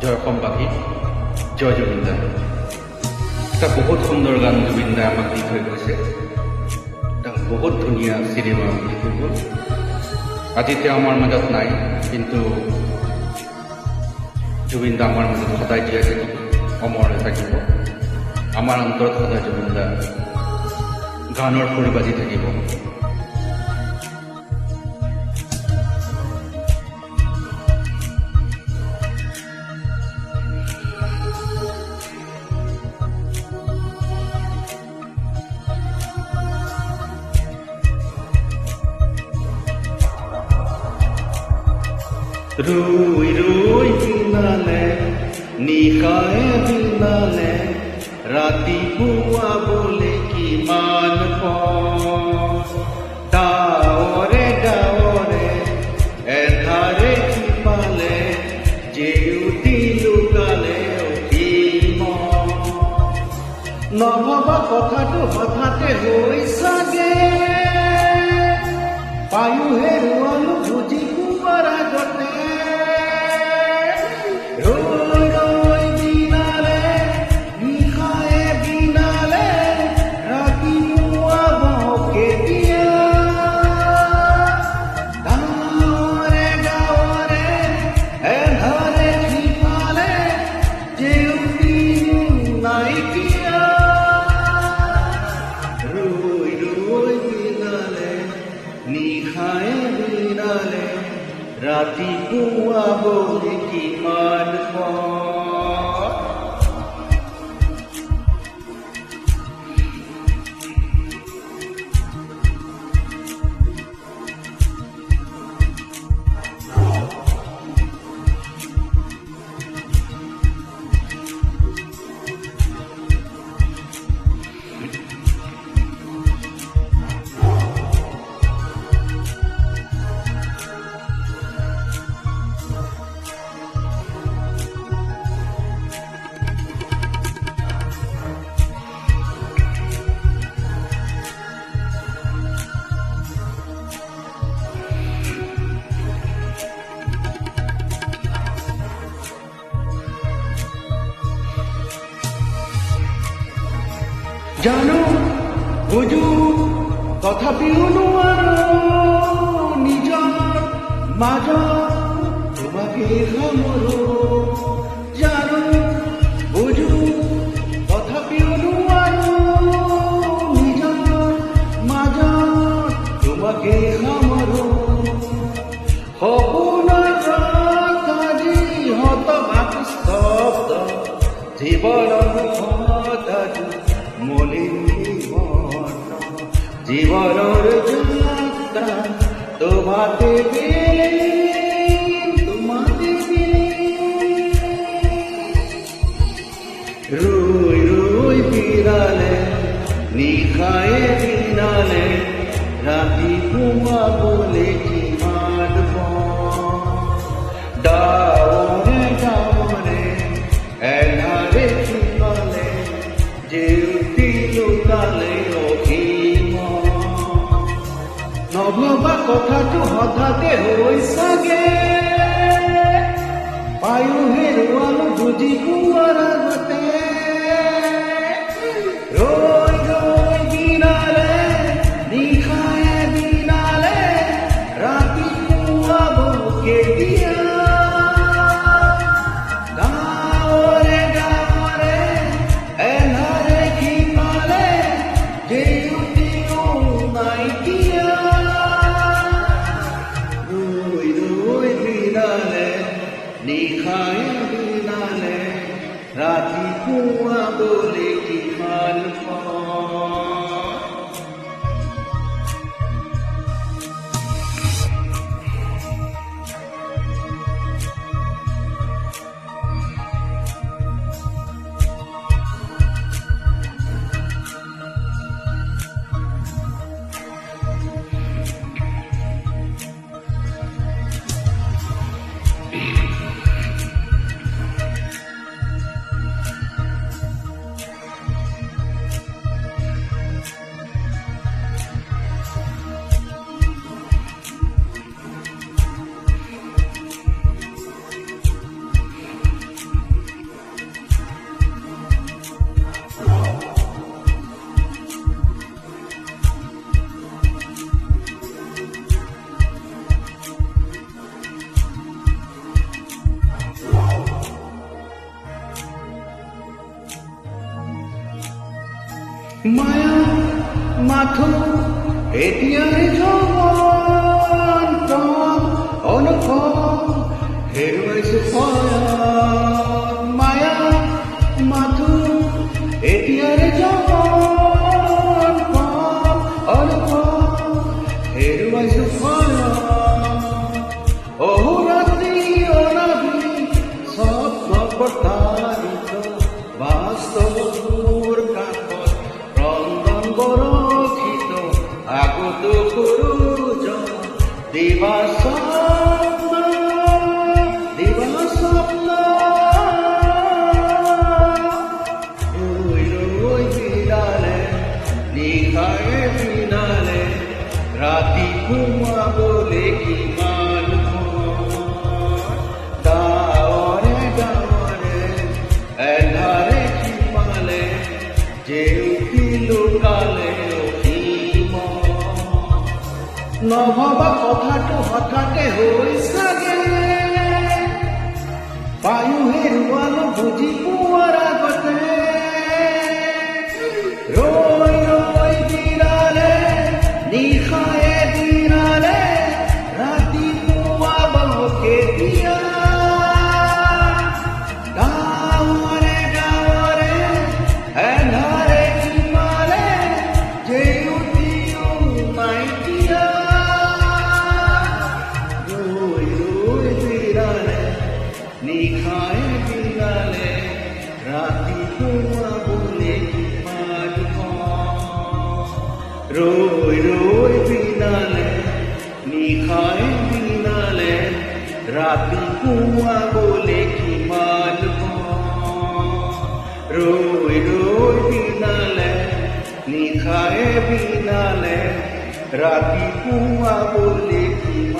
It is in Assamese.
জয় অসমবাসী, জয় জুবিন দা। এটা বহুত সুন্দৰ গান জুবিন দাই আমাক দি থৈ গৈছে। এটা বহুত ধুনীয়া চিনেমা দি থৈ গ'ল। আজি তেওঁ আমাৰ মাজত নাই, কিন্তু জুবিন দা আমাৰ মাজত সদায় জীয়াই থাকিব, অমৰ হৈ থাকিব। আমাৰ অন্তৰত সদায় জুবিন দা গানৰ সুৰ বাজি থাকিব। ৰুই ৰুই বিনালে, নিশায়ে বিনালে, ৰাতিপুৱা বোলে কিমান ডাৱৰে ডাৱৰে এধাৰে সিপালে, জেউতি লুকালে অসীম। নভবা কথাটো হঠাতে হৈ চাগে, পায়ো হেৰুৱালো বুজি পোৱাৰ আগতে। ৰৈ ৰৈ বিনালে, নিশায়ে বিনালে, ৰাতিপুৱা কেতিয়া। ডাৱৰে ডাৱৰে এধাৰে সিফালে, জেউতি নাইকিয়া। ৰৈ ৰৈ বিনালে, নিশায়ে বিনালে, ৰাতিপুৱা বোলে কিমান জানো বুজো, তথাপিও নোৱাৰো নিজৰ মাজত তোমাকে সামৰো। জানো বুজো, তথাপিও নোৱাৰো নিজৰ মাজত তোমাকে সামৰো। সপোনৰ আজি হতবাক স্তব্ধ, জীৱনৰ সদায় মলিন জীবনেৰ যাত্ৰা তোমাতে গেলে, তোমাতে ৰুই ৰুই বিনালে, নিশায়ে বিনালে, ৰাতিপুৱা বলে কিমান ডাৱৰে ডাৱৰে এধাৰে সিফালে, জেউতি লুকালে অসীম। নভবা কথাটো হঠাতে হৈ চাগে, পায়ো হেৰুৱালো বুজি পোৱাৰ আগতে। ৰৈ ৰৈ বিনালে, নিশায়ে বিনালে, ৰাতিপুৱা কেতিয়া। ডাৱৰে ডাৱৰে এধাৰে সিফালে, জেউতিও নাইকিয়া। ৰৈ ৰৈ বিনালে, নিশায়ে বিনালে, ৰাতিপুৱা বোলে কিমান মায়া মাথো এতিয়াই জৱান অনুপ হেৰুৱাইছো পৰাণ মায়া মাথো এতিয়াই জৱান অনুপ হেৰুৱাইছো পৰাণ অহোৰাত্ৰি অনাবি স্বপ্ন প্ৰতাৰিত বাস্তৱৰ কাষত ৰন্ধন বৰষিত আগত সৰুজ দিবা স্বপ্ন ৰৈ ৰৈ বিনালে নিশায়ে বিনালে ৰাতি সোমাবলে কিমান ডাৱৰে ডাৱৰে এন্ধাৰে সিমালে জেউতি লুকালে অসীম নভবা কথাটো হঠাতে হৈ চাগে বায়ু হেৰুৱালো বুজি পোৱাৰ আগতে ৰৈ ৰৈ বিনালে নিশায়ে বিনালে ৰাতি পুৱাব কেতিয়া ডাৱৰে ডাৱৰে এন্ধাৰে সিমালে জেউতিও নাইকিয়া ৰৈ ৰৈ বিনালে নিশায়ে বিনালে ৰাতি পুৱাবলে কিমান ৰৈ ৰৈ বিনালে নিশায়ে বিনালে ৰাতি পুৱাবলে কিমান ৰৈ ৰৈ বিনালে নিশায়ে বিনালে ৰাতি পুৱাবলে কিমান